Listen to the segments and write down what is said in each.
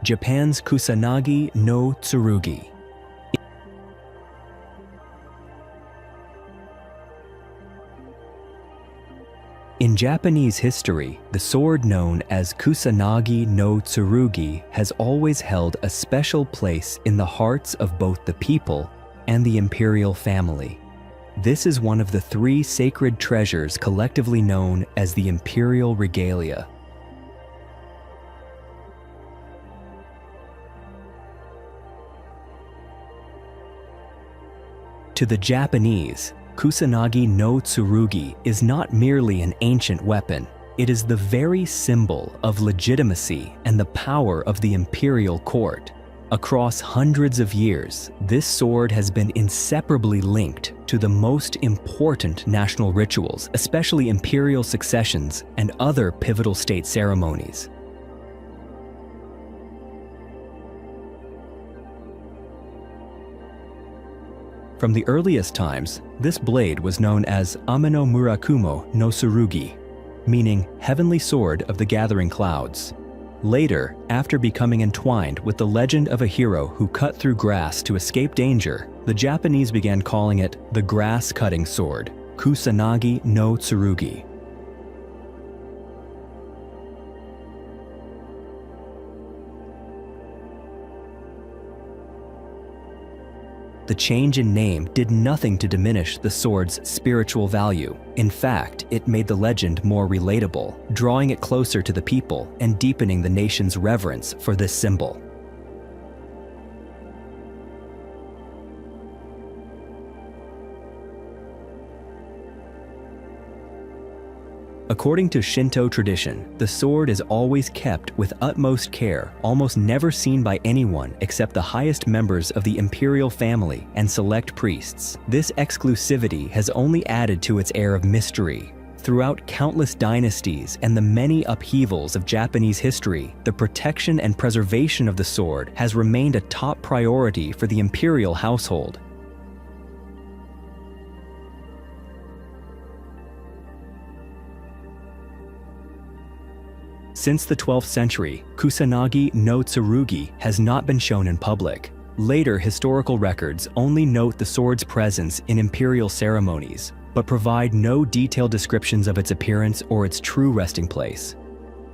Japan's Kusanagi no Tsurugi. In Japanese history, the sword known as Kusanagi no Tsurugi has always held a special place in the hearts of both the people and the imperial family. This is one of the three sacred treasures collectively known as the imperial regalia. To the Japanese, Kusanagi no Tsurugi is not merely an ancient weapon, it is the very symbol of legitimacy and the power of the imperial court. Across hundreds of years, this sword has been inseparably linked to the most important national rituals, especially imperial successions and other pivotal state ceremonies. From the earliest times, this blade was known as Ameno Murakumo no Tsurugi, meaning heavenly sword of the gathering clouds. Later, after becoming entwined with the legend of a hero who cut through grass to escape danger, the Japanese began calling it the grass-cutting sword, Kusanagi no Tsurugi. The change in name did nothing to diminish the sword's spiritual value. In fact, it made the legend more relatable, drawing it closer to the people and deepening the nation's reverence for this symbol. According to Shinto tradition, the sword is always kept with utmost care, almost never seen by anyone except the highest members of the imperial family and select priests. This exclusivity has only added to its air of mystery. Throughout countless dynasties and the many upheavals of Japanese history, the protection and preservation of the sword has remained a top priority for the imperial household. Since the 12th century, Kusanagi no Tsurugi has not been shown in public. Later historical records only note the sword's presence in imperial ceremonies, but provide no detailed descriptions of its appearance or its true resting place.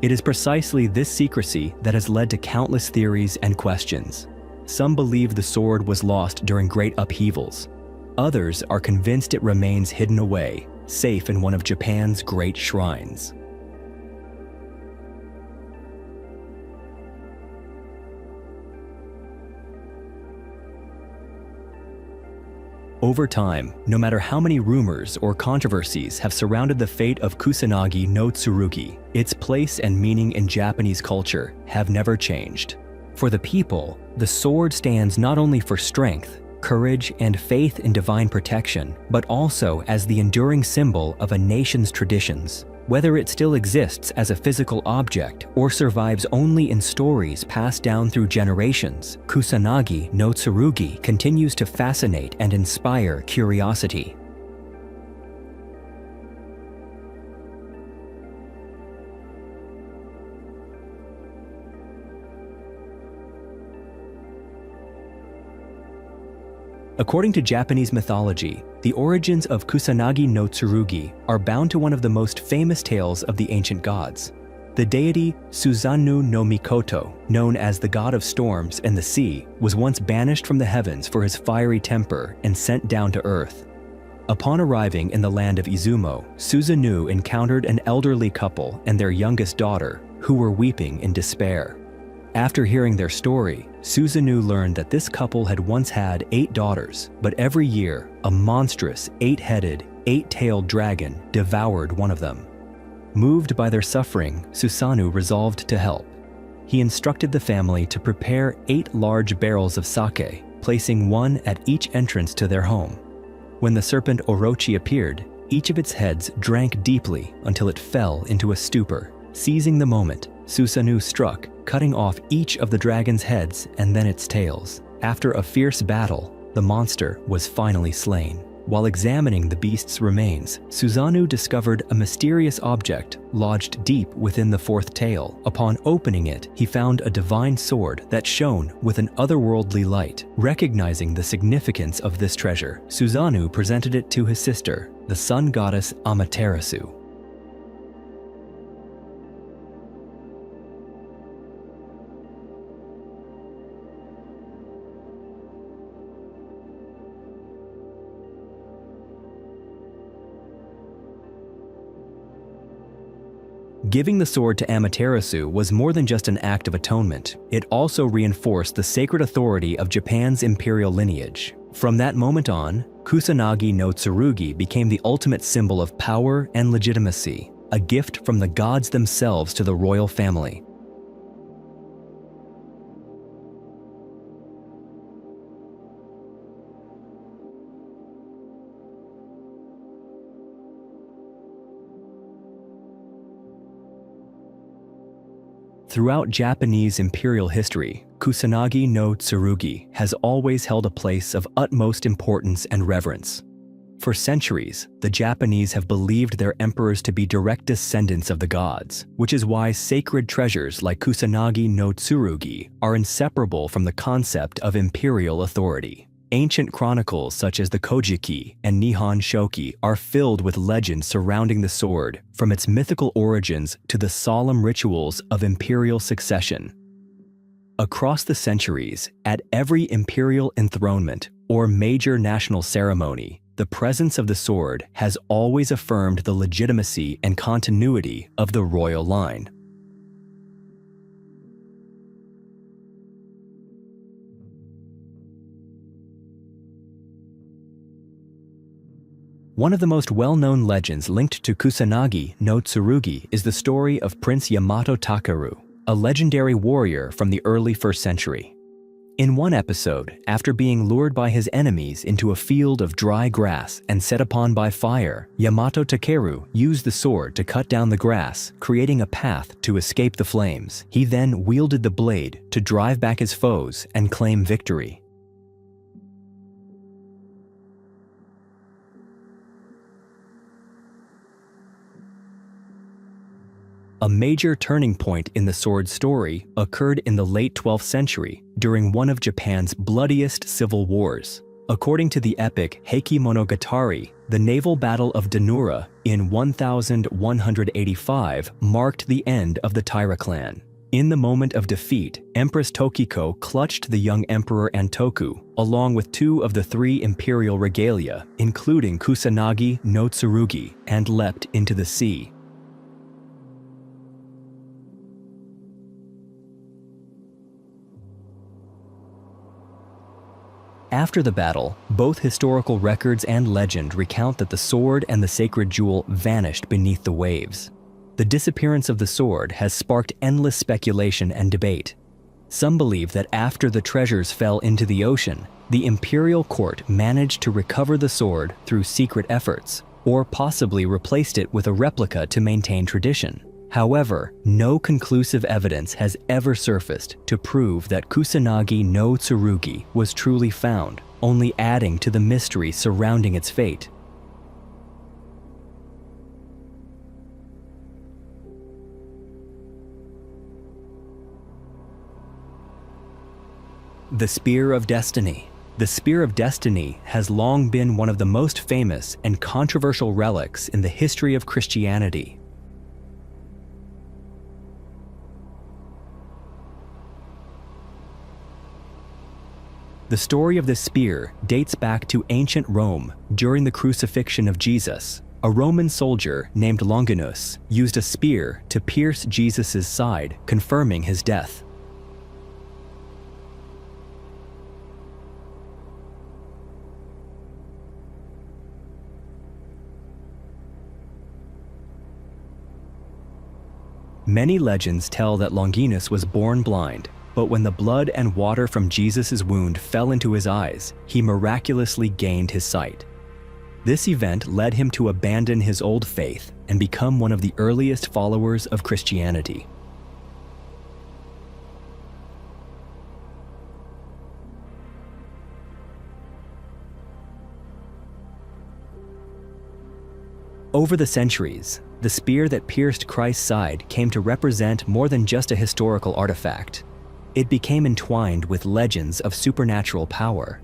It is precisely this secrecy that has led to countless theories and questions. Some believe the sword was lost during great upheavals. Others are convinced it remains hidden away, safe in one of Japan's great shrines. Over time, no matter how many rumors or controversies have surrounded the fate of Kusanagi no Tsurugi, its place and meaning in Japanese culture have never changed. For the people, the sword stands not only for strength, courage, and faith in divine protection, but also as the enduring symbol of a nation's traditions. Whether it still exists as a physical object or survives only in stories passed down through generations, Kusanagi no Tsurugi continues to fascinate and inspire curiosity. According to Japanese mythology, the origins of Kusanagi no Tsurugi are bound to one of the most famous tales of the ancient gods. The deity Susanoo no Mikoto, known as the god of storms and the sea, was once banished from the heavens for his fiery temper and sent down to earth. Upon arriving in the land of Izumo, Susanoo encountered an elderly couple and their youngest daughter, who were weeping in despair. After hearing their story, Susanoo learned that this couple had once had 8 daughters, but every year, a monstrous 8-headed, 8-tailed dragon devoured one of them. Moved by their suffering, Susanoo resolved to help. He instructed the family to prepare 8 large barrels of sake, placing one at each entrance to their home. When the serpent Orochi appeared, each of its heads drank deeply until it fell into a stupor. Seizing the moment, Susanoo struck, cutting off each of the dragon's heads and then its tails. After a fierce battle, the monster was finally slain. While examining the beast's remains, Susanoo discovered a mysterious object lodged deep within the fourth tail. Upon opening it, he found a divine sword that shone with an otherworldly light. Recognizing the significance of this treasure, Susanoo presented it to his sister, the sun goddess Amaterasu. Giving the sword to Amaterasu was more than just an act of atonement. It also reinforced the sacred authority of Japan's imperial lineage. From that moment on, Kusanagi no Tsurugi became the ultimate symbol of power and legitimacy, a gift from the gods themselves to the royal family. Throughout Japanese imperial history, Kusanagi no Tsurugi has always held a place of utmost importance and reverence. For centuries, the Japanese have believed their emperors to be direct descendants of the gods, which is why sacred treasures like Kusanagi no Tsurugi are inseparable from the concept of imperial authority. Ancient chronicles such as the Kojiki and Nihon Shoki are filled with legends surrounding the sword, from its mythical origins to the solemn rituals of imperial succession. Across the centuries, at every imperial enthronement or major national ceremony, the presence of the sword has always affirmed the legitimacy and continuity of the royal line. One of the most well-known legends linked to Kusanagi no Tsurugi is the story of Prince Yamato Takeru, a legendary warrior from the early 1st century. In one episode, after being lured by his enemies into a field of dry grass and set upon by fire, Yamato Takeru used the sword to cut down the grass, creating a path to escape the flames. He then wielded the blade to drive back his foes and claim victory. A major turning point in the sword's story occurred in the late 12th century during one of Japan's bloodiest civil wars. According to the epic Heiki Monogatari, the naval battle of Danura in 1185 marked the end of the Taira clan. In the moment of defeat, Empress Tokiko clutched the young Emperor Antoku, along with 2 of the 3 imperial regalia, including Kusanagi no Tsurugi, and leapt into the sea. After the battle, both historical records and legend recount that the sword and the sacred jewel vanished beneath the waves. The disappearance of the sword has sparked endless speculation and debate. Some believe that after the treasures fell into the ocean, the imperial court managed to recover the sword through secret efforts, or possibly replaced it with a replica to maintain tradition. However, no conclusive evidence has ever surfaced to prove that Kusanagi no Tsurugi was truly found, only adding to the mystery surrounding its fate. The Spear of Destiny. The Spear of Destiny has long been one of the most famous and controversial relics in the history of Christianity. The story of this spear dates back to ancient Rome during the crucifixion of Jesus. A Roman soldier named Longinus used a spear to pierce Jesus' side, confirming his death. Many legends tell that Longinus was born blind, but when the blood and water from Jesus' wound fell into his eyes, he miraculously gained his sight. This event led him to abandon his old faith and become one of the earliest followers of Christianity. Over the centuries, the spear that pierced Christ's side came to represent more than just a historical artifact. It became entwined with legends of supernatural power.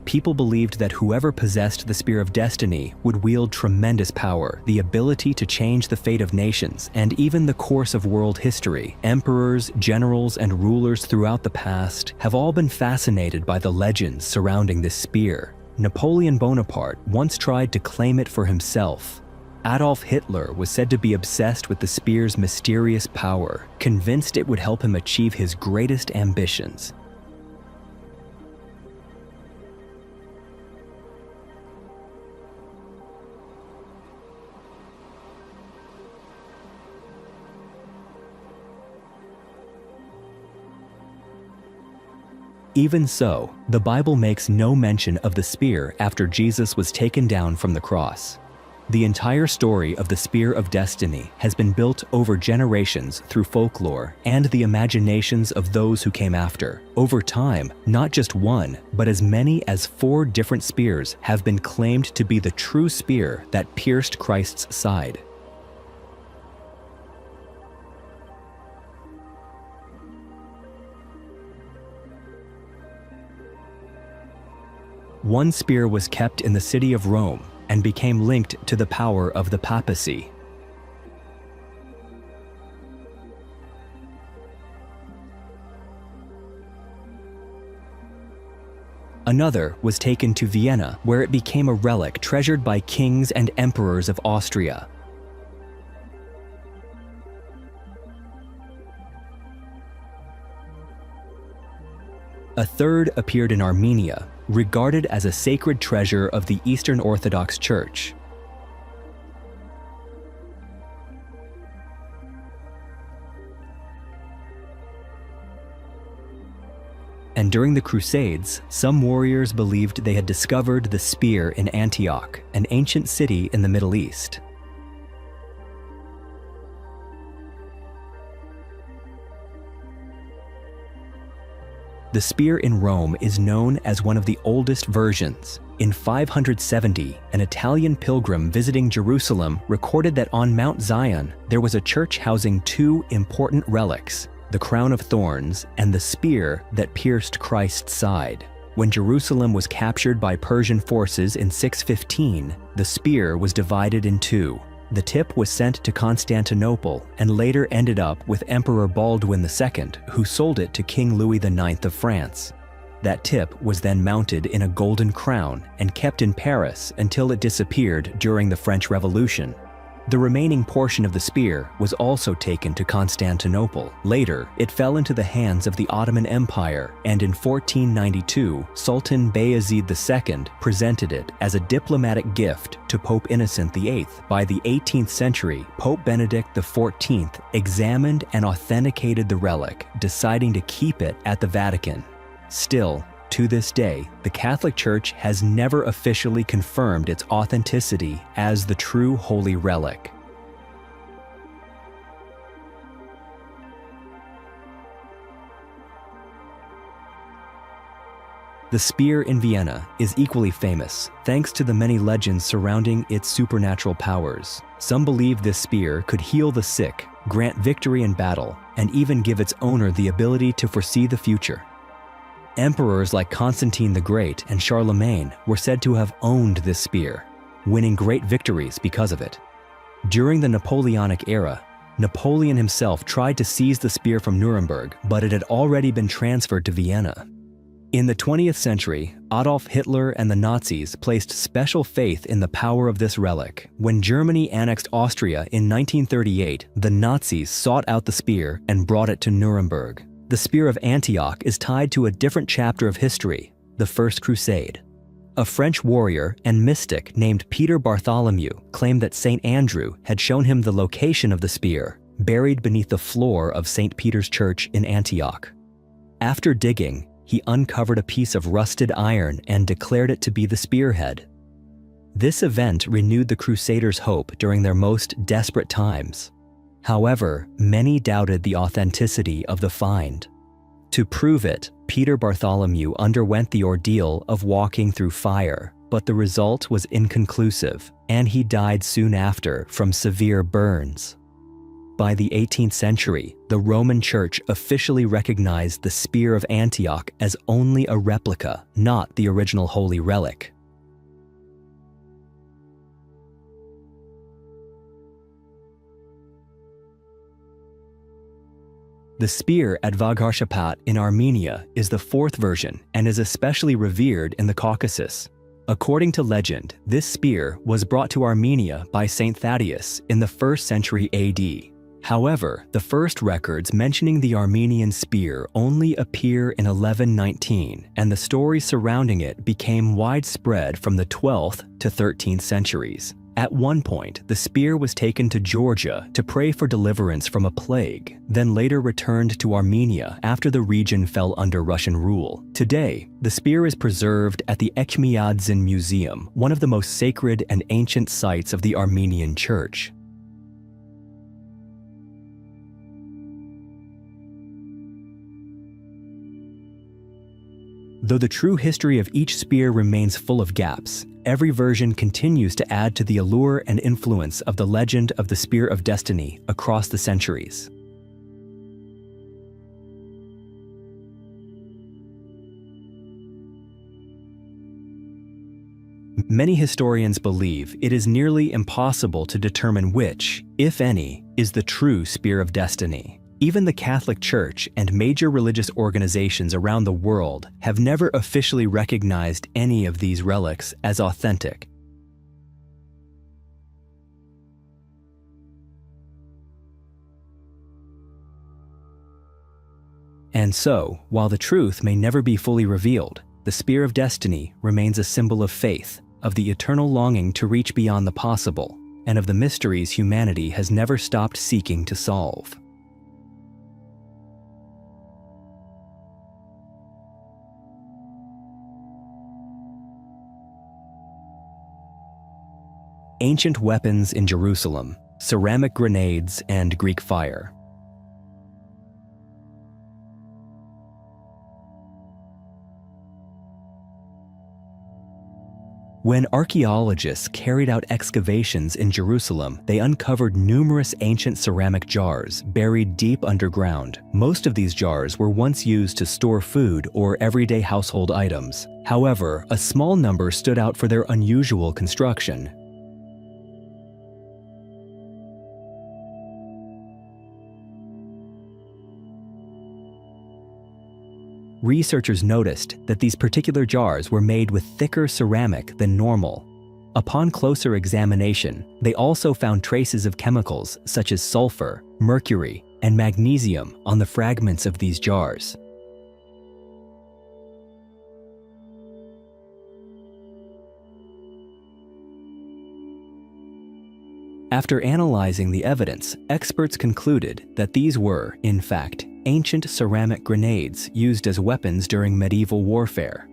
People believed that whoever possessed the Spear of Destiny would wield tremendous power, the ability to change the fate of nations, and even the course of world history. Emperors, generals, and rulers throughout the past have all been fascinated by the legends surrounding this spear. Napoleon Bonaparte once tried to claim it for himself. Adolf Hitler was said to be obsessed with the spear's mysterious power, convinced it would help him achieve his greatest ambitions. Even so, the Bible makes no mention of the spear after Jesus was taken down from the cross. The entire story of the Spear of Destiny has been built over generations through folklore and the imaginations of those who came after. Over time, not just one, but as many as 4 different spears have been claimed to be the true spear that pierced Christ's side. One spear was kept in the city of Rome and became linked to the power of the papacy. Another was taken to Vienna, where it became a relic treasured by kings and emperors of Austria. A third appeared in Armenia, regarded as a sacred treasure of the Eastern Orthodox Church. And during the Crusades, some warriors believed they had discovered the spear in Antioch, an ancient city in the Middle East. The spear in Rome is known as one of the oldest versions. In 570, an Italian pilgrim visiting Jerusalem recorded that on Mount Zion, there was a church housing 2 important relics, the crown of thorns and the spear that pierced Christ's side. When Jerusalem was captured by Persian forces in 615, the spear was divided in 2. The tip was sent to Constantinople and later ended up with Emperor Baldwin II, who sold it to King Louis IX of France. That tip was then mounted in a golden crown and kept in Paris until it disappeared during the French Revolution. The remaining portion of the spear was also taken to Constantinople. Later, it fell into the hands of the Ottoman Empire, and in 1492, Sultan Bayezid II presented it as a diplomatic gift to Pope Innocent VIII. By the 18th century, Pope Benedict XIV examined and authenticated the relic, deciding to keep it at the Vatican. Still, to this day, the Catholic Church has never officially confirmed its authenticity as the true holy relic. The spear in Vienna is equally famous, thanks to the many legends surrounding its supernatural powers. Some believe this spear could heal the sick, grant victory in battle, and even give its owner the ability to foresee the future. Emperors like Constantine the Great and Charlemagne were said to have owned this spear, winning great victories because of it. During the Napoleonic era, Napoleon himself tried to seize the spear from Nuremberg, but it had already been transferred to Vienna. In the 20th century, Adolf Hitler and the Nazis placed special faith in the power of this relic. When Germany annexed Austria in 1938, the Nazis sought out the spear and brought it to Nuremberg. The Spear of Antioch is tied to a different chapter of history, the First Crusade. A French warrior and mystic named Peter Bartholomew claimed that St. Andrew had shown him the location of the spear, buried beneath the floor of St. Peter's Church in Antioch. After digging, he uncovered a piece of rusted iron and declared it to be the spearhead. This event renewed the Crusaders' hope during their most desperate times. However, many doubted the authenticity of the find. To prove it, Peter Bartholomew underwent the ordeal of walking through fire, but the result was inconclusive, and he died soon after from severe burns. By the 18th century, the Roman Church officially recognized the Spear of Antioch as only a replica, not the original holy relic. The spear at Vagharshapat in Armenia is the fourth version and is especially revered in the Caucasus. According to legend, this spear was brought to Armenia by Saint Thaddeus in the 1st century AD. However, the first records mentioning the Armenian spear only appear in 1119, and the stories surrounding it became widespread from the 12th to 13th centuries. At one point, the spear was taken to Georgia to pray for deliverance from a plague, then later returned to Armenia after the region fell under Russian rule. Today, the spear is preserved at the Echmiadzin Museum, one of the most sacred and ancient sites of the Armenian Church. Though the true history of each spear remains full of gaps, every version continues to add to the allure and influence of the legend of the Spear of Destiny across the centuries. Many historians believe it is nearly impossible to determine which, if any, is the true Spear of Destiny. Even the Catholic Church and major religious organizations around the world have never officially recognized any of these relics as authentic. And so, while the truth may never be fully revealed, the Spear of Destiny remains a symbol of faith, of the eternal longing to reach beyond the possible, and of the mysteries humanity has never stopped seeking to solve. Ancient weapons in Jerusalem, ceramic grenades, and Greek fire. When archaeologists carried out excavations in Jerusalem, they uncovered numerous ancient ceramic jars buried deep underground. Most of these jars were once used to store food or everyday household items. However, a small number stood out for their unusual construction. Researchers noticed that these particular jars were made with thicker ceramic than normal. Upon closer examination, they also found traces of chemicals such as sulfur, mercury, and magnesium on the fragments of these jars. After analyzing the evidence, experts concluded that these were, in fact, ancient ceramic grenades used as weapons during medieval warfare.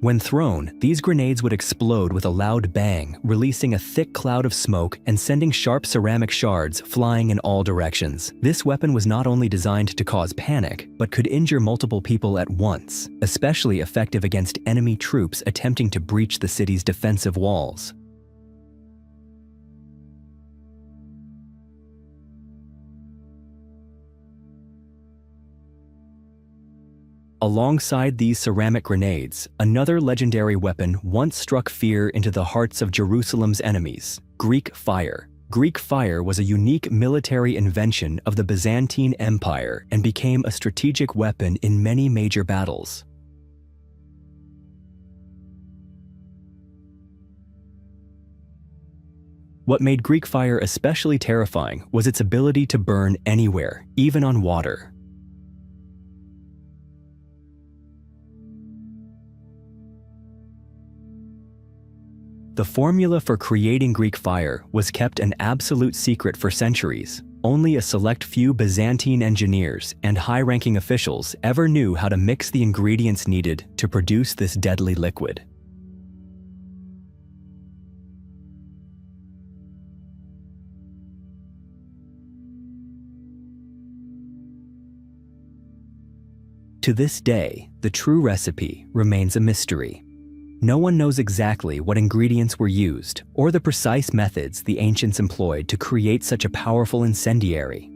When thrown, these grenades would explode with a loud bang, releasing a thick cloud of smoke and sending sharp ceramic shards flying in all directions. This weapon was not only designed to cause panic, but could injure multiple people at once, especially effective against enemy troops attempting to breach the city's defensive walls. Alongside these ceramic grenades, another legendary weapon once struck fear into the hearts of Jerusalem's enemies: Greek fire. Greek fire was a unique military invention of the Byzantine Empire and became a strategic weapon in many major battles. What made Greek fire especially terrifying was its ability to burn anywhere, even on water. The formula for creating Greek fire was kept an absolute secret for centuries. Only a select few Byzantine engineers and high-ranking officials ever knew how to mix the ingredients needed to produce this deadly liquid. To this day, the true recipe remains a mystery. No one knows exactly what ingredients were used or the precise methods the ancients employed to create such a powerful incendiary.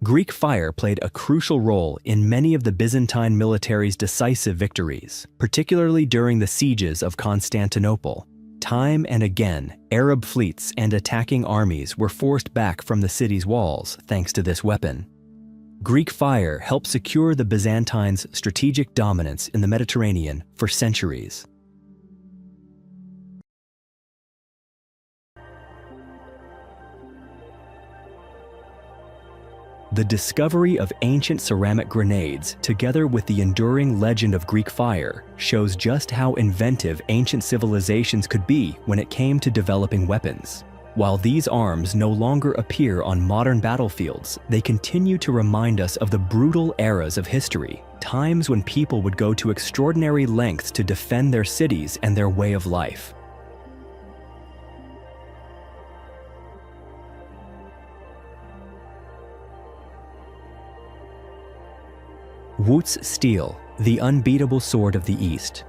Greek fire played a crucial role in many of the Byzantine military's decisive victories, particularly during the sieges of Constantinople. Time and again, Arab fleets and attacking armies were forced back from the city's walls thanks to this weapon. Greek fire helped secure the Byzantines' strategic dominance in the Mediterranean for centuries. The discovery of ancient ceramic grenades, together with the enduring legend of Greek fire, shows just how inventive ancient civilizations could be when it came to developing weapons. While these arms no longer appear on modern battlefields, they continue to remind us of the brutal eras of history, times when people would go to extraordinary lengths to defend their cities and their way of life. Wootz steel, the unbeatable sword of the East.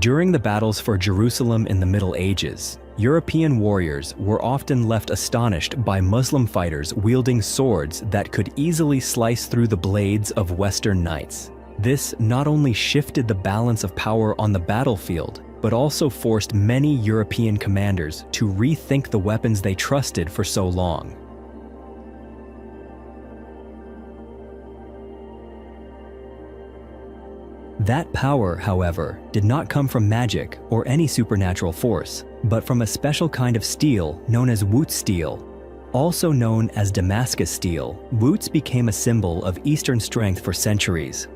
During the battles for Jerusalem in the Middle Ages, European warriors were often left astonished by Muslim fighters wielding swords that could easily slice through the blades of Western knights. This not only shifted the balance of power on the battlefield, but also forced many European commanders to rethink the weapons they trusted for so long. That power, however, did not come from magic or any supernatural force, but from a special kind of steel known as Wootz steel. Also known as Damascus steel, Wootz became a symbol of Eastern strength for centuries.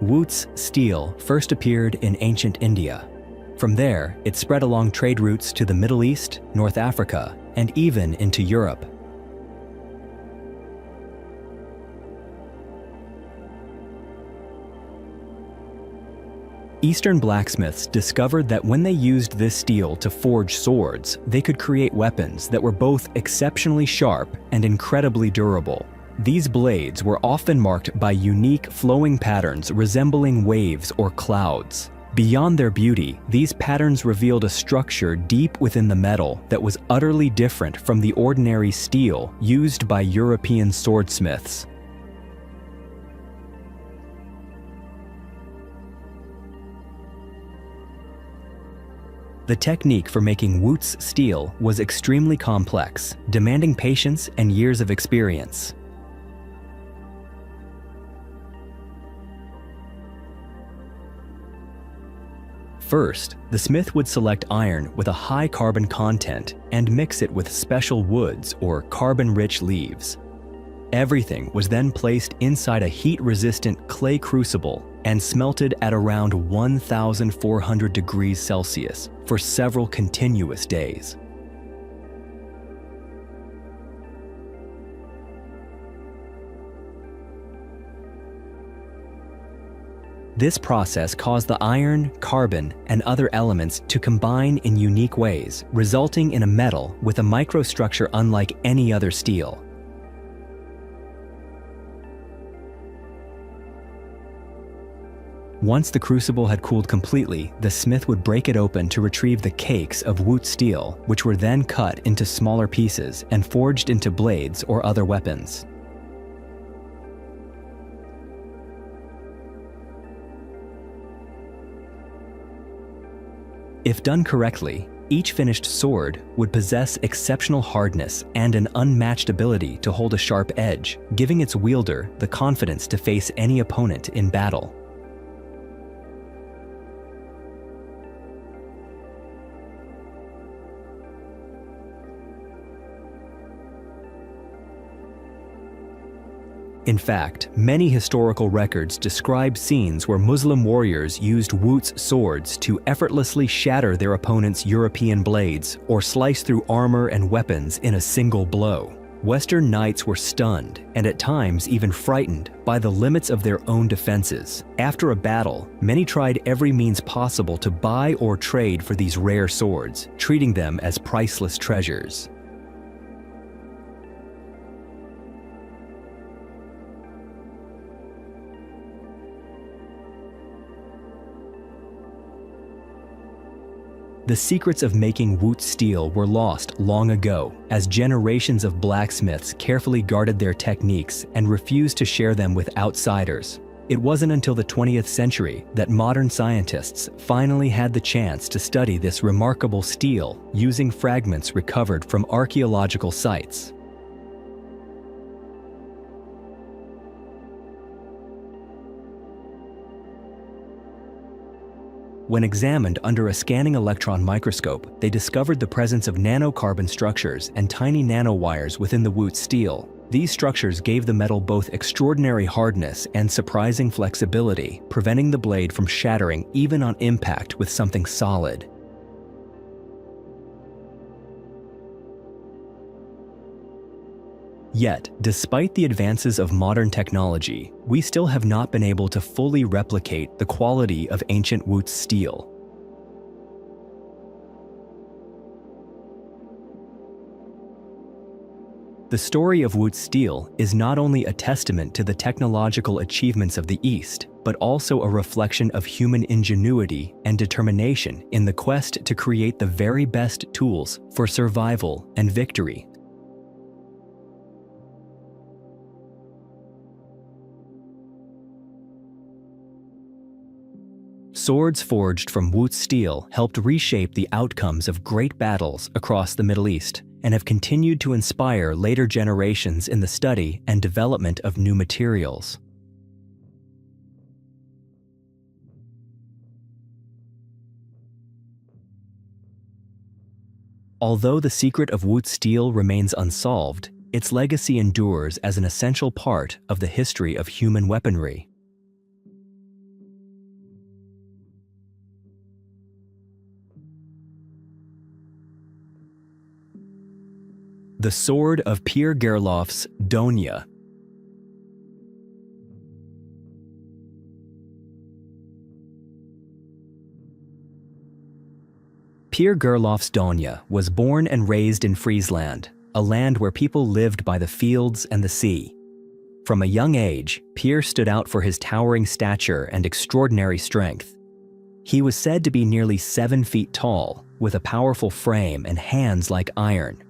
Wootz steel first appeared in ancient India. From there, it spread along trade routes to the Middle East, North Africa, and even into Europe. Eastern blacksmiths discovered that when they used this steel to forge swords, they could create weapons that were both exceptionally sharp and incredibly durable. These blades were often marked by unique flowing patterns resembling waves or clouds. Beyond their beauty, these patterns revealed a structure deep within the metal that was utterly different from the ordinary steel used by European swordsmiths. The technique for making Wootz steel was extremely complex, demanding patience and years of experience. First, the smith would select iron with a high carbon content and mix it with special woods or carbon-rich leaves. Everything was then placed inside a heat-resistant clay crucible and smelted at around 1,400 degrees Celsius for several continuous days. This process caused the iron, carbon, and other elements to combine in unique ways, resulting in a metal with a microstructure unlike any other steel. Once the crucible had cooled completely, the smith would break it open to retrieve the cakes of Wootz steel, which were then cut into smaller pieces and forged into blades or other weapons. If done correctly, each finished sword would possess exceptional hardness and an unmatched ability to hold a sharp edge, giving its wielder the confidence to face any opponent in battle. In fact, many historical records describe scenes where Muslim warriors used Woot's swords to effortlessly shatter their opponent's European blades or slice through armor and weapons in a single blow. Western knights were stunned, and at times even frightened, by the limits of their own defenses. After a battle, many tried every means possible to buy or trade for these rare swords, treating them as priceless treasures. The secrets of making Woot steel were lost long ago, as generations of blacksmiths carefully guarded their techniques and refused to share them with outsiders. It wasn't until the 20th century that modern scientists finally had the chance to study this remarkable steel using fragments recovered from archaeological sites. When examined under a scanning electron microscope, they discovered the presence of nanocarbon structures and tiny nanowires within the Woot steel. These structures gave the metal both extraordinary hardness and surprising flexibility, preventing the blade from shattering even on impact with something solid. Yet, despite the advances of modern technology, we still have not been able to fully replicate the quality of ancient Woot's steel. The story of Woot's steel is not only a testament to the technological achievements of the East, but also a reflection of human ingenuity and determination in the quest to create the very best tools for survival and victory. Swords forged from Woot's steel helped reshape the outcomes of great battles across the Middle East and have continued to inspire later generations in the study and development of new materials. Although the secret of Woot's steel remains unsolved, its legacy endures as an essential part of the history of human weaponry. The Sword of Pierre Gerloff's Donia. Pierre Gerloff's Donia was born and raised in Friesland, a land where people lived by the fields and the sea. From a young age, Pierre stood out for his towering stature and extraordinary strength. He was said to be nearly 7 feet tall, with a powerful frame and hands like iron.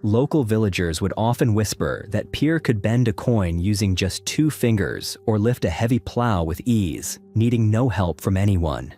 Local villagers would often whisper that Pierre could bend a coin using just 2 fingers or lift a heavy plow with ease, needing no help from anyone.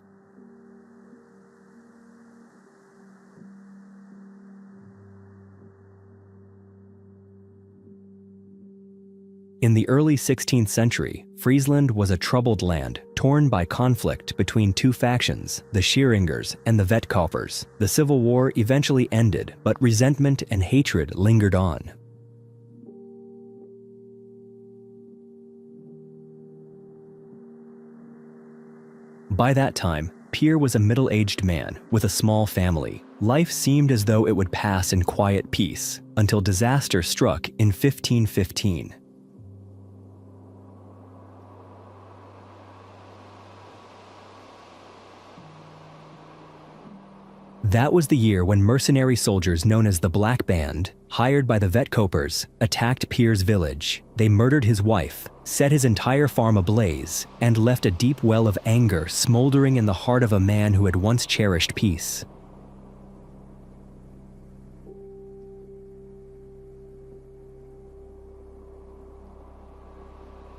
In the early 16th century, Friesland was a troubled land, torn by conflict between 2 factions, the Schieringers and the Vetkoppers. The civil war eventually ended, but resentment and hatred lingered on. By that time, Pierre was a middle-aged man with a small family. Life seemed as though it would pass in quiet peace, until disaster struck in 1515. That was the year when mercenary soldiers known as the Black Band, hired by the Vetkoppers, attacked Pierre's village. They murdered his wife, set his entire farm ablaze, and left a deep well of anger smoldering in the heart of a man who had once cherished peace.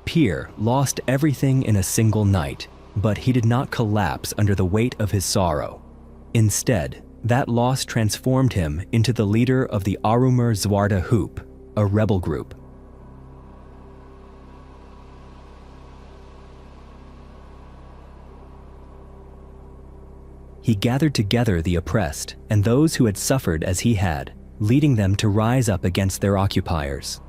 Pierre lost everything in a single night, but he did not collapse under the weight of his sorrow. Instead, that loss transformed him into the leader of the Arumer Zwarte Hoop, a rebel group. He gathered together the oppressed and those who had suffered as he had, leading them to rise up against their occupiers.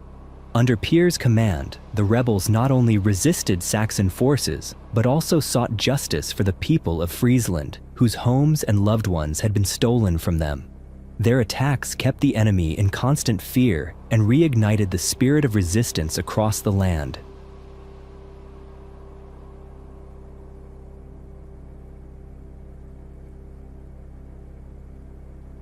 Under Pir's command, the rebels not only resisted Saxon forces, but also sought justice for the people of Friesland, whose homes and loved ones had been stolen from them. Their attacks kept the enemy in constant fear and reignited the spirit of resistance across the land.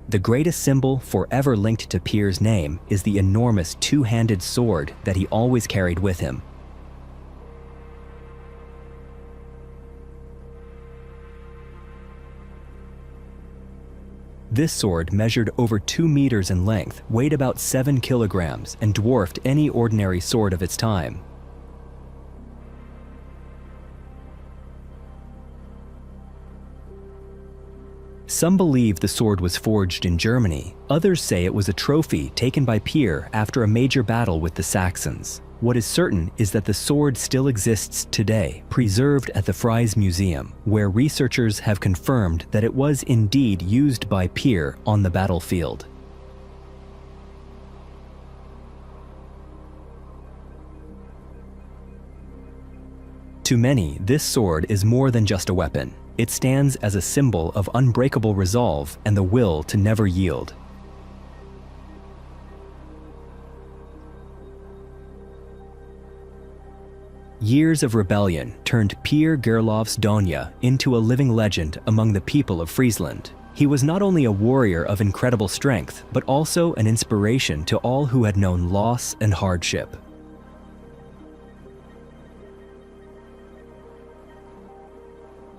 The greatest symbol forever linked to Pir's name is the enormous two-handed sword that he always carried with him. This sword measured over 2 meters in length, weighed about 7 kilograms, and dwarfed any ordinary sword of its time. Some believe the sword was forged in Germany. Others say it was a trophy taken by Pir after a major battle with the Saxons. What is certain is that the sword still exists today, preserved at the Fries Museum, where researchers have confirmed that it was indeed used by Pir on the battlefield. To many, this sword is more than just a weapon. It stands as a symbol of unbreakable resolve and the will to never yield. Years of rebellion turned Pir Gerlof's Donia into a living legend among the people of Friesland. He was not only a warrior of incredible strength, but also an inspiration to all who had known loss and hardship.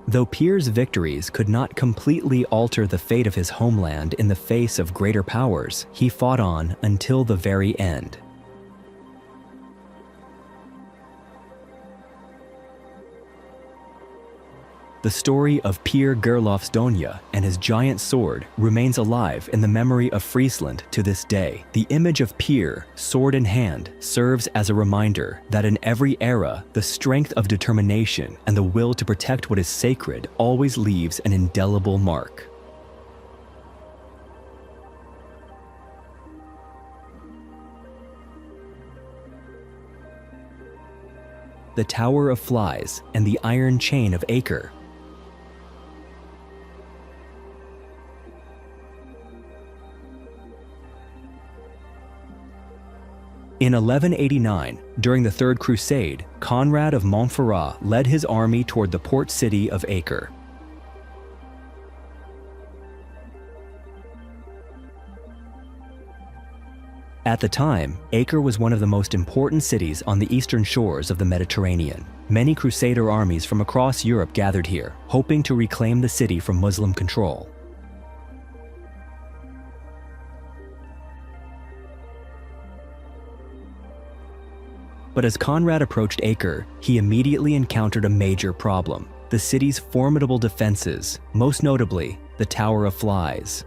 Though Pir's victories could not completely alter the fate of his homeland in the face of greater powers, he fought on until the very end. The story of Pir Gerlof's Donia and his giant sword remains alive in the memory of Friesland to this day. The image of Pir, sword in hand, serves as a reminder that in every era, the strength of determination and the will to protect what is sacred always leaves an indelible mark. The Tower of Flies and the Iron Chain of Acre. In 1189, during the Third Crusade, Conrad of Montferrat led his army toward the port city of Acre. At the time, Acre was one of the most important cities on the eastern shores of the Mediterranean. Many Crusader armies from across Europe gathered here, hoping to reclaim the city from Muslim control. But as Conrad approached Acre, he immediately encountered a major problem: the city's formidable defenses, most notably the Tower of Flies.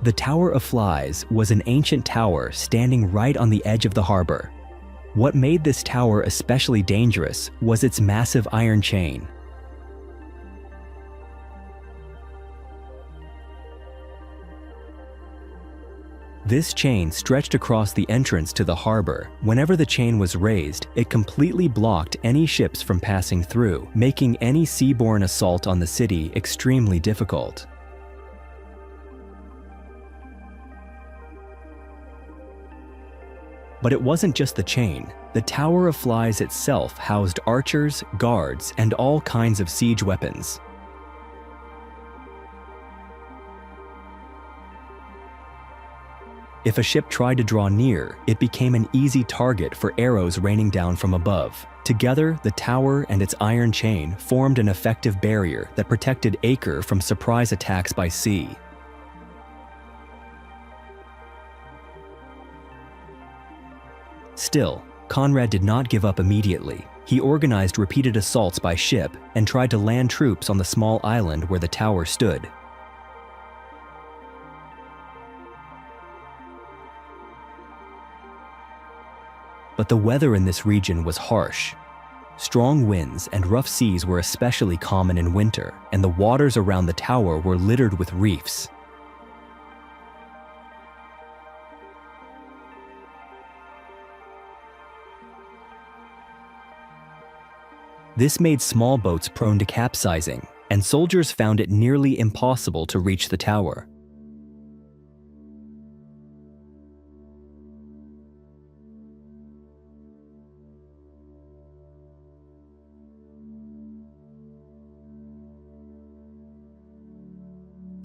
The Tower of Flies was an ancient tower standing right on the edge of the harbor. What made this tower especially dangerous was its massive iron chain. This chain stretched across the entrance to the harbor. Whenever the chain was raised, it completely blocked any ships from passing through, making any seaborne assault on the city extremely difficult. But it wasn't just the chain. The Tower of Flies itself housed archers, guards, and all kinds of siege weapons. If a ship tried to draw near, it became an easy target for arrows raining down from above. Together, the tower and its iron chain formed an effective barrier that protected Acre from surprise attacks by sea. Still, Conrad did not give up immediately. He organized repeated assaults by ship and tried to land troops on the small island where the tower stood. But the weather in this region was harsh. Strong winds and rough seas were especially common in winter, and the waters around the tower were littered with reefs. This made small boats prone to capsizing, and soldiers found it nearly impossible to reach the tower.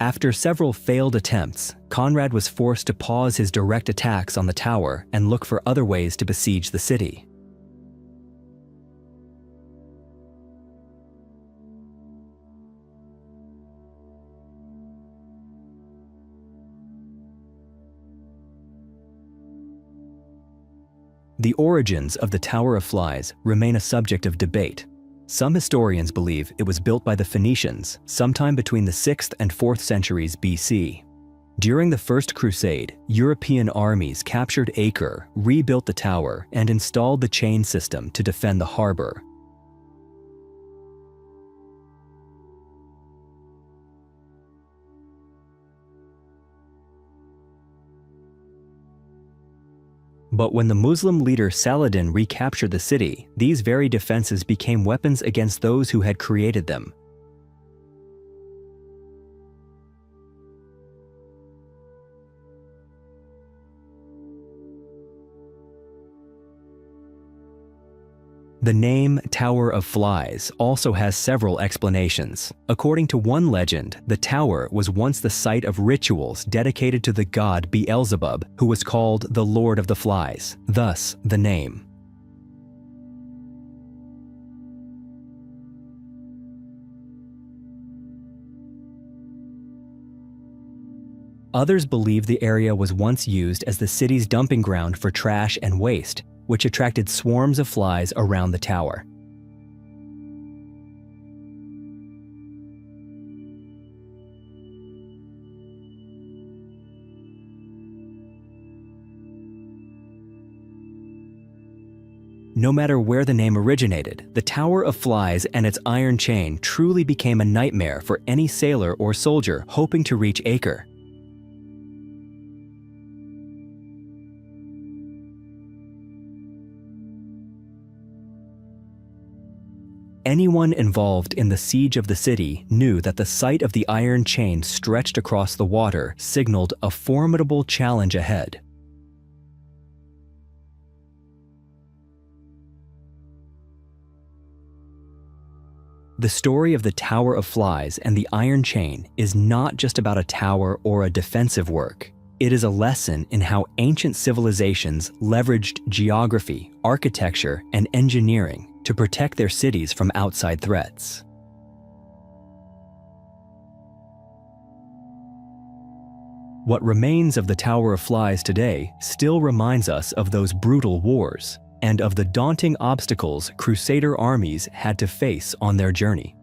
After several failed attempts, Conrad was forced to pause his direct attacks on the tower and look for other ways to besiege the city. The origins of the Tower of Flies remain a subject of debate. Some historians believe it was built by the Phoenicians sometime between the 6th and 4th centuries BC. During the First Crusade, European armies captured Acre, rebuilt the tower, and installed the chain system to defend the harbor. But when the Muslim leader Saladin recaptured the city, these very defenses became weapons against those who had created them. The name Tower of Flies also has several explanations. According to one legend, the tower was once the site of rituals dedicated to the god Beelzebub, who was called the Lord of the Flies, thus the name. Others believe the area was once used as the city's dumping ground for trash and waste, which attracted swarms of flies around the tower. No matter where the name originated, the Tower of Flies and its iron chain truly became a nightmare for any sailor or soldier hoping to reach Acre. Anyone involved in the siege of the city knew that the sight of the iron chain stretched across the water signaled a formidable challenge ahead. The story of the Tower of Flies and the Iron Chain is not just about a tower or a defensive work. It is a lesson in how ancient civilizations leveraged geography, architecture, and engineering to protect their cities from outside threats. What remains of the Tower of Flies today still reminds us of those brutal wars and of the daunting obstacles Crusader armies had to face on their journey.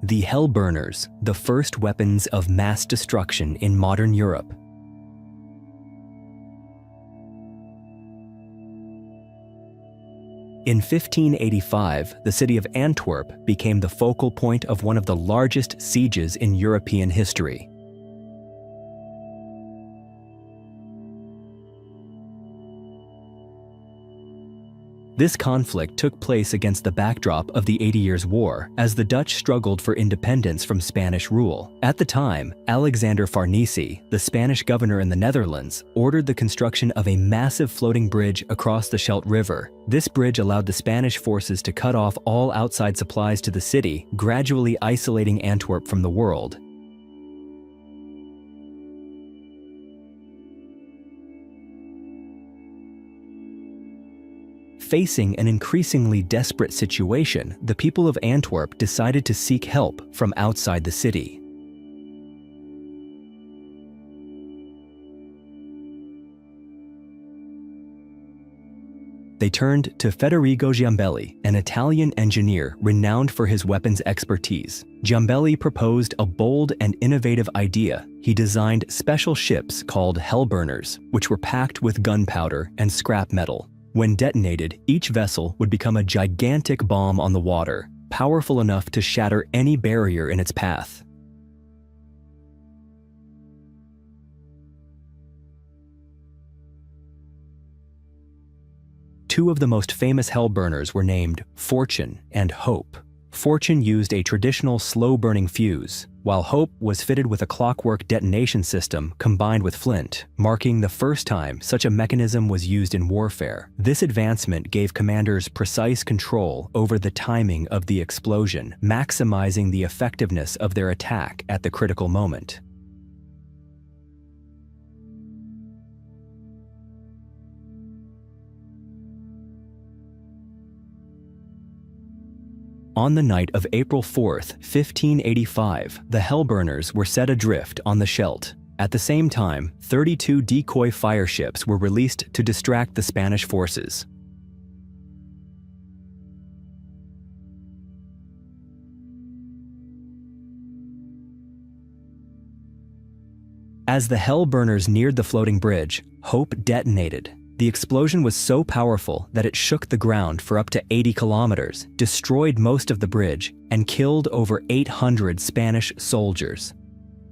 The Hellburners, the first weapons of mass destruction in modern Europe. In 1585, the city of Antwerp became the focal point of one of the largest sieges in European history. This conflict took place against the backdrop of the 80 Years' War, as the Dutch struggled for independence from Spanish rule. At the time, Alexander Farnese, the Spanish governor in the Netherlands, ordered the construction of a massive floating bridge across the Scheldt River. This bridge allowed the Spanish forces to cut off all outside supplies to the city, gradually isolating Antwerp from the world. Facing an increasingly desperate situation, the people of Antwerp decided to seek help from outside the city. They turned to Federico Giambelli, an Italian engineer renowned for his weapons expertise. Giambelli proposed a bold and innovative idea. He designed special ships called hellburners, which were packed with gunpowder and scrap metal. When detonated, each vessel would become a gigantic bomb on the water, powerful enough to shatter any barrier in its path. Two of the most famous hellburners were named Fortune and Hope. Fortune used a traditional slow-burning fuse, while Hope was fitted with a clockwork detonation system combined with flint, marking the first time such a mechanism was used in warfare. This advancement gave commanders precise control over the timing of the explosion, maximizing the effectiveness of their attack at the critical moment. On the night of April 4th, 1585, the hellburners were set adrift on the Scheldt. At the same time, 32 decoy fire ships were released to distract the Spanish forces. As the hellburners neared the floating bridge, Hope detonated. The explosion was so powerful that it shook the ground for up to 80 kilometers, destroyed most of the bridge, and killed over 800 Spanish soldiers.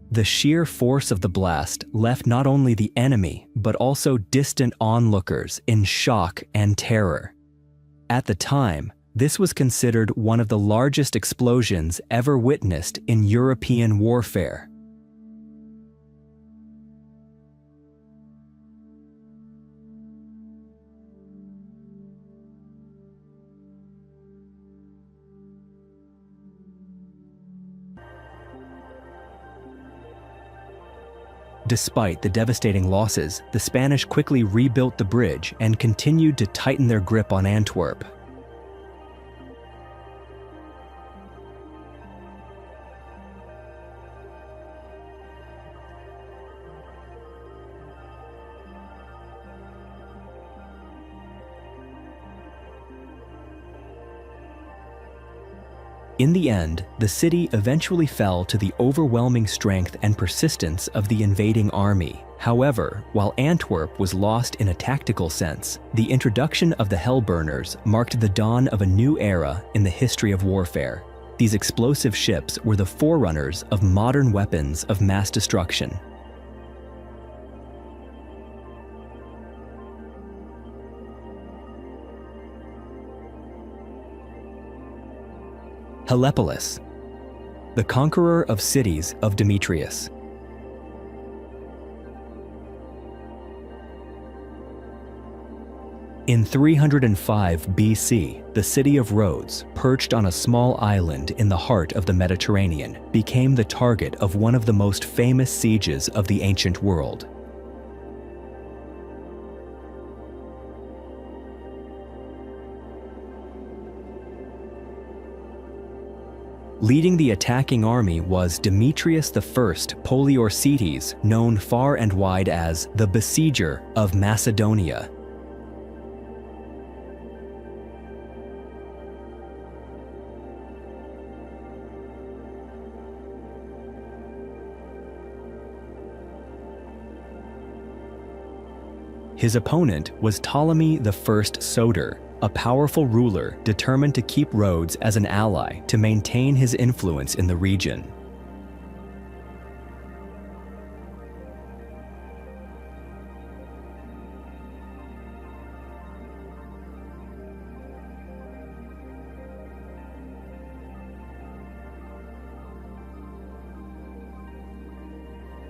The sheer force of the blast left not only the enemy, but also distant onlookers in shock and terror. At the time, this was considered one of the largest explosions ever witnessed in European warfare. Despite the devastating losses, the Spanish quickly rebuilt the bridge and continued to tighten their grip on Antwerp. In the end, the city eventually fell to the overwhelming strength and persistence of the invading army. However, while Antwerp was lost in a tactical sense, the introduction of the hellburners marked the dawn of a new era in the history of warfare. These explosive ships were the forerunners of modern weapons of mass destruction. Hellepolis, the conqueror of cities of Demetrius. In 305 BC, the city of Rhodes, perched on a small island in the heart of the Mediterranean, became the target of one of the most famous sieges of the ancient world. Leading the attacking army was Demetrius I Poliorcetes, known far and wide as the Besieger of Macedonia. His opponent was Ptolemy I Soter, a powerful ruler determined to keep Rhodes as an ally to maintain his influence in the region.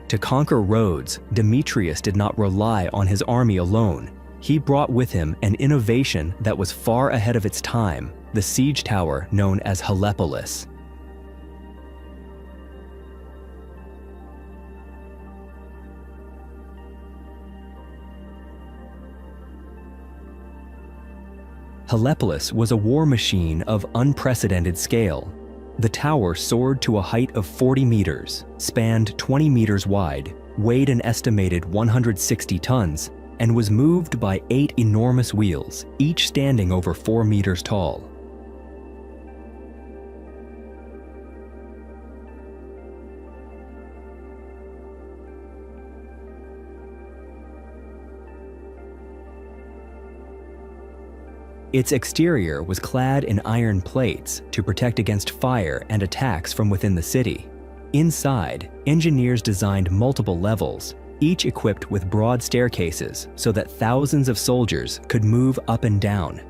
To conquer Rhodes, Demetrius did not rely on his army alone. He brought with him an innovation that was far ahead of its time, the siege tower known as Hellepolis. Hellepolis was a war machine of unprecedented scale. The tower soared to a height of 40 meters, spanned 20 meters wide, weighed an estimated 160 tons, and was moved by 8 enormous wheels, each standing over 4 meters tall. Its exterior was clad in iron plates to protect against fire and attacks from within the city. Inside, engineers designed multiple levels, each equipped with broad staircases so that thousands of soldiers could move up and down.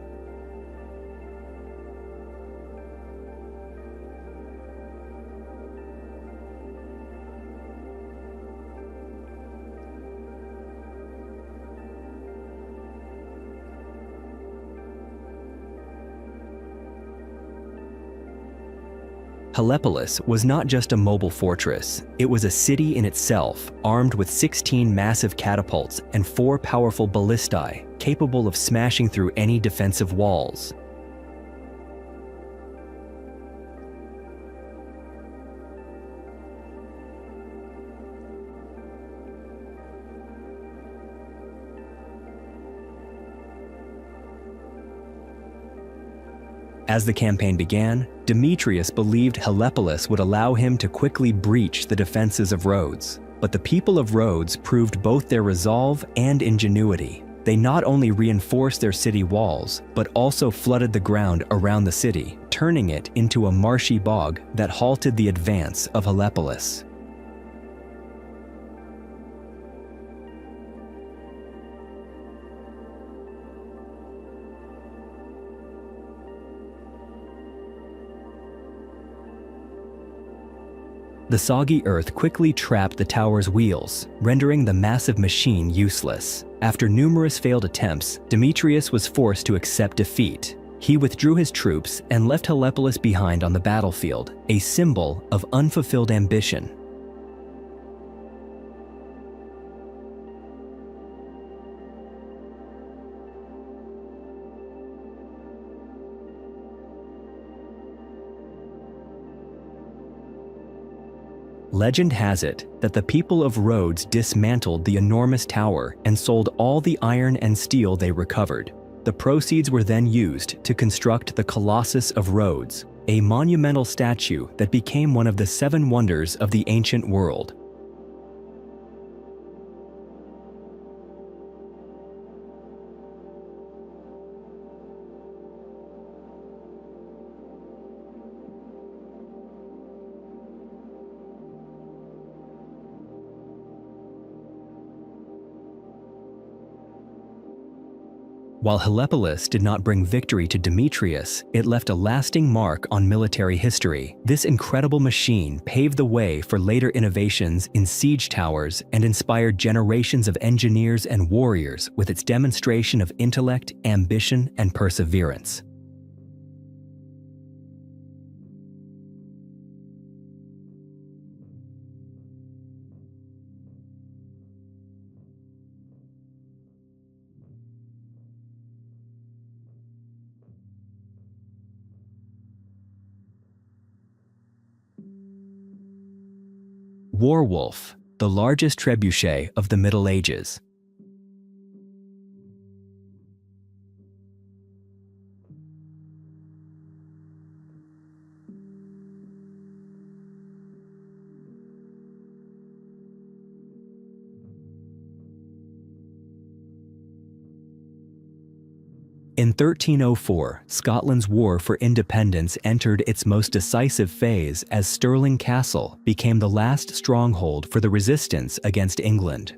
Heliopolis was not just a mobile fortress, it was a city in itself, armed with 16 massive catapults and 4 powerful ballistae, capable of smashing through any defensive walls. As the campaign began, Demetrius believed Heliopolis would allow him to quickly breach the defenses of Rhodes. But the people of Rhodes proved both their resolve and ingenuity. They not only reinforced their city walls, but also flooded the ground around the city, turning it into a marshy bog that halted the advance of Heliopolis. The soggy earth quickly trapped the tower's wheels, rendering the massive machine useless. After numerous failed attempts, Demetrius was forced to accept defeat. He withdrew his troops and left Heliopolis behind on the battlefield, a symbol of unfulfilled ambition. Legend has it that the people of Rhodes dismantled the enormous tower and sold all the iron and steel they recovered. The proceeds were then used to construct the Colossus of Rhodes, a monumental statue that became one of the 7 wonders of the ancient world. While Heliopolis did not bring victory to Demetrius, it left a lasting mark on military history. This incredible machine paved the way for later innovations in siege towers and inspired generations of engineers and warriors with its demonstration of intellect, ambition, and perseverance. Warwolf, the largest trebuchet of the Middle Ages. In 1304, Scotland's war for independence entered its most decisive phase as Stirling Castle became the last stronghold for the resistance against England.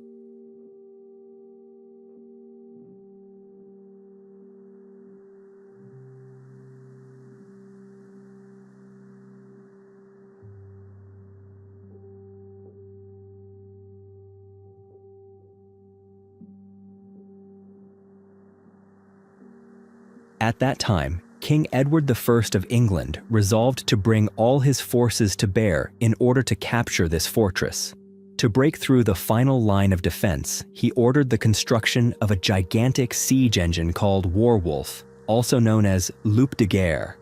At that time, King Edward I of England resolved to bring all his forces to bear in order to capture this fortress. To break through the final line of defense, he ordered the construction of a gigantic siege engine called Warwolf, also known as Loup de Guerre.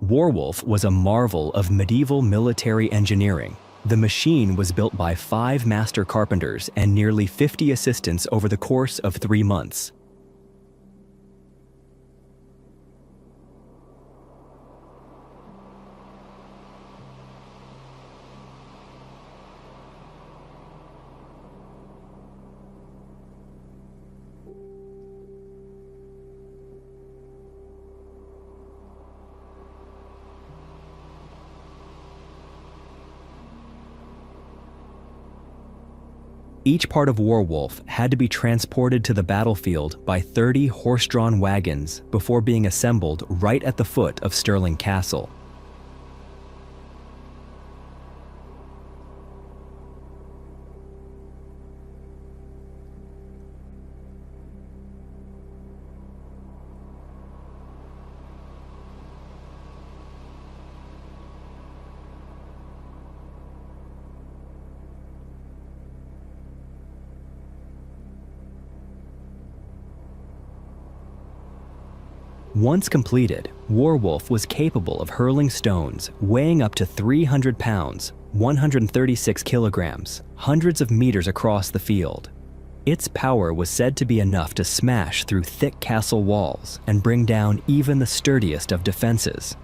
Warwolf was a marvel of medieval military engineering. The machine was built by 5 master carpenters and nearly 50 assistants over the course of 3 months. Each part of Warwolf had to be transported to the battlefield by 30 horse-drawn wagons before being assembled right at the foot of Stirling Castle. Once completed, Warwolf was capable of hurling stones weighing up to 300 pounds, 136 kilograms, hundreds of meters across the field. Its power was said to be enough to smash through thick castle walls and bring down even the sturdiest of defenses.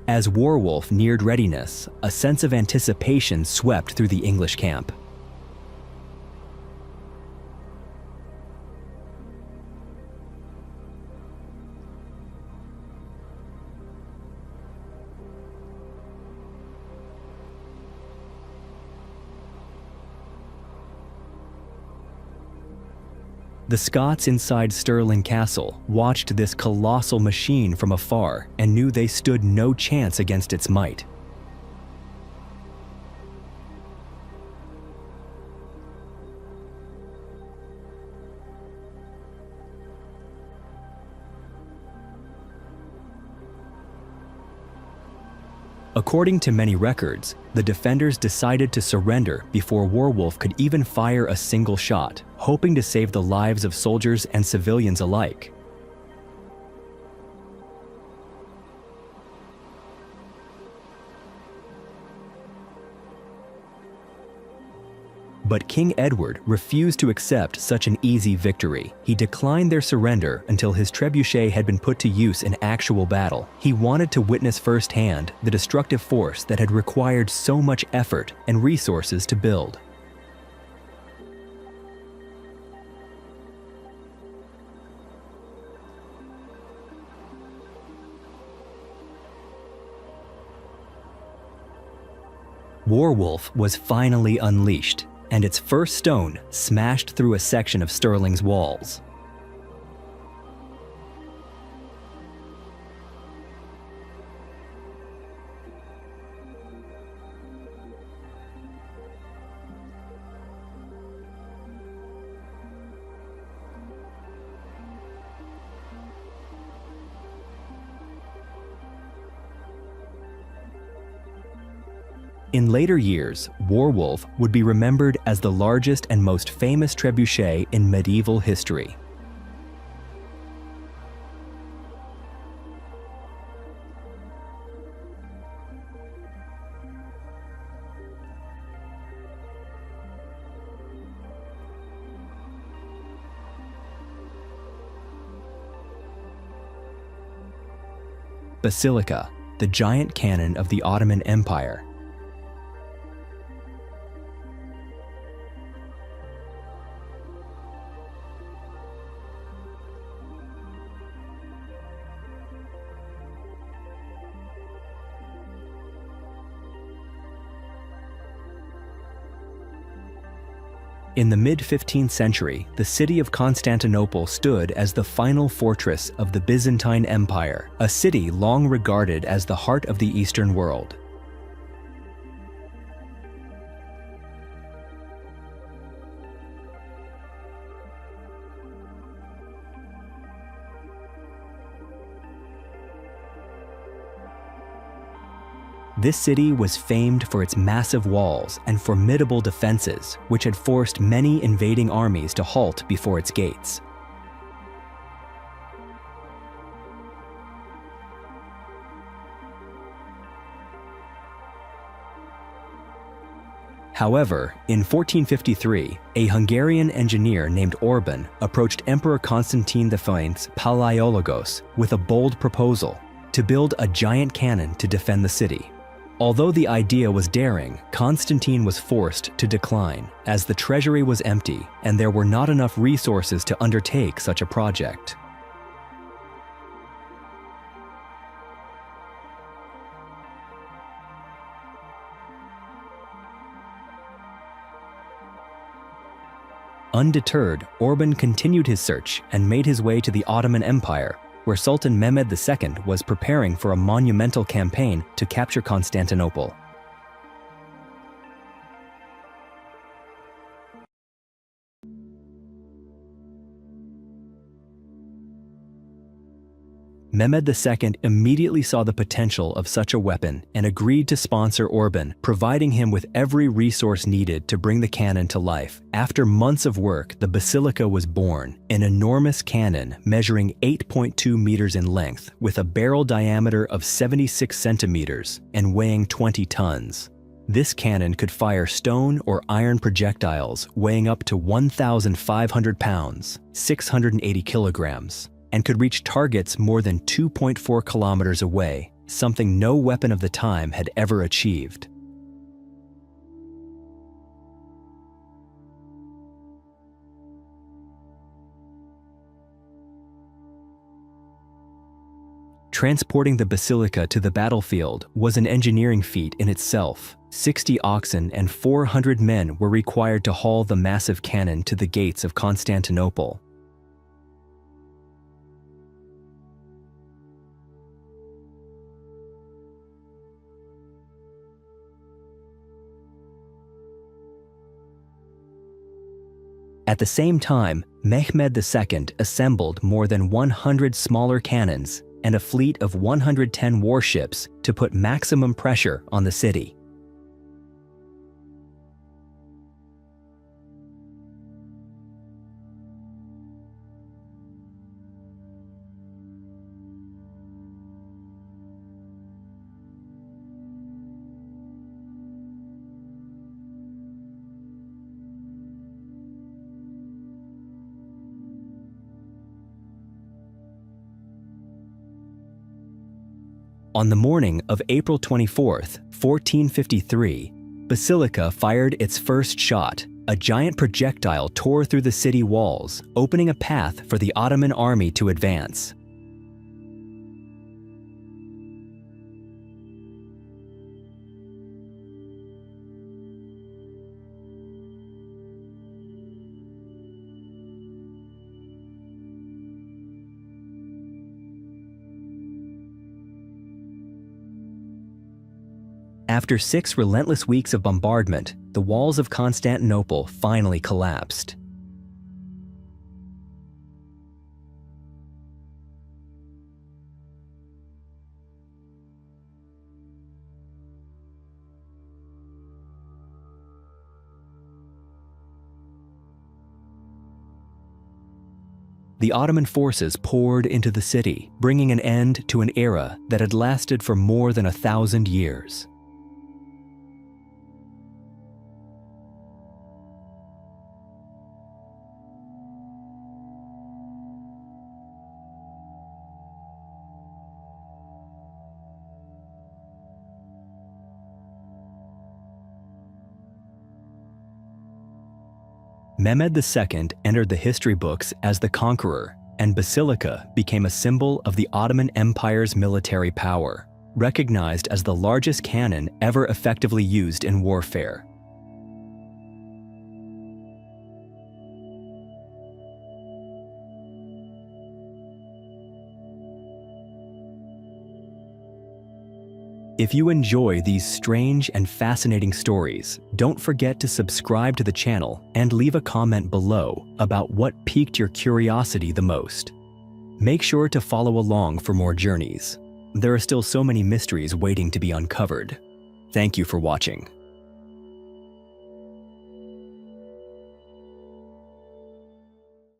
As Warwolf neared readiness, a sense of anticipation swept through the English camp. The Scots inside Stirling Castle watched this colossal machine from afar and knew they stood no chance against its might. According to many records, the defenders decided to surrender before Warwolf could even fire a single shot, hoping to save the lives of soldiers and civilians alike. But King Edward refused to accept such an easy victory. He declined their surrender until his trebuchet had been put to use in actual battle. He wanted to witness firsthand the destructive force that had required so much effort and resources to build. Warwolf was finally unleashed, and its first stone smashed through a section of Stirling's walls. In later years, Warwolf would be remembered as the largest and most famous trebuchet in medieval history. Basilica, the giant cannon of the Ottoman Empire. In the mid-15th century, the city of Constantinople stood as the final fortress of the Byzantine Empire, a city long regarded as the heart of the Eastern world. This city was famed for its massive walls and formidable defenses, which had forced many invading armies to halt before its gates. However, in 1453, a Hungarian engineer named Orban approached Emperor Constantine V's Palaiologos with a bold proposal to build a giant cannon to defend the city. Although the idea was daring, Constantine was forced to decline, as the treasury was empty and there were not enough resources to undertake such a project. Undeterred, Orban continued his search and made his way to the Ottoman Empire, where Sultan Mehmed II was preparing for a monumental campaign to capture Constantinople. Mehmed II immediately saw the potential of such a weapon and agreed to sponsor Orban, providing him with every resource needed to bring the cannon to life. After months of work, the basilica was born, an enormous cannon measuring 8.2 meters in length with a barrel diameter of 76 centimeters and weighing 20 tons. This cannon could fire stone or iron projectiles weighing up to 1,500 pounds, 680 kilograms. And could reach targets more than 2.4 kilometers away, something no weapon of the time had ever achieved. Transporting the basilica to the battlefield was an engineering feat in itself. 60 oxen and 400 men were required to haul the massive cannon to the gates of Constantinople. At the same time, Mehmed II assembled more than 100 smaller cannons and a fleet of 110 warships to put maximum pressure on the city. On the morning of April 24, 1453, Basilica fired its first shot. A giant projectile tore through the city walls, opening a path for the Ottoman army to advance. After 6 relentless weeks of bombardment, the walls of Constantinople finally collapsed. The Ottoman forces poured into the city, bringing an end to an era that had lasted for more than 1,000 years. Mehmed II entered the history books as the conqueror, and Basilica became a symbol of the Ottoman Empire's military power, recognized as the largest cannon ever effectively used in warfare. If you enjoy these strange and fascinating stories, don't forget to subscribe to the channel and leave a comment below about what piqued your curiosity the most. Make sure to follow along for more journeys. There are still so many mysteries waiting to be uncovered. Thank you for watching.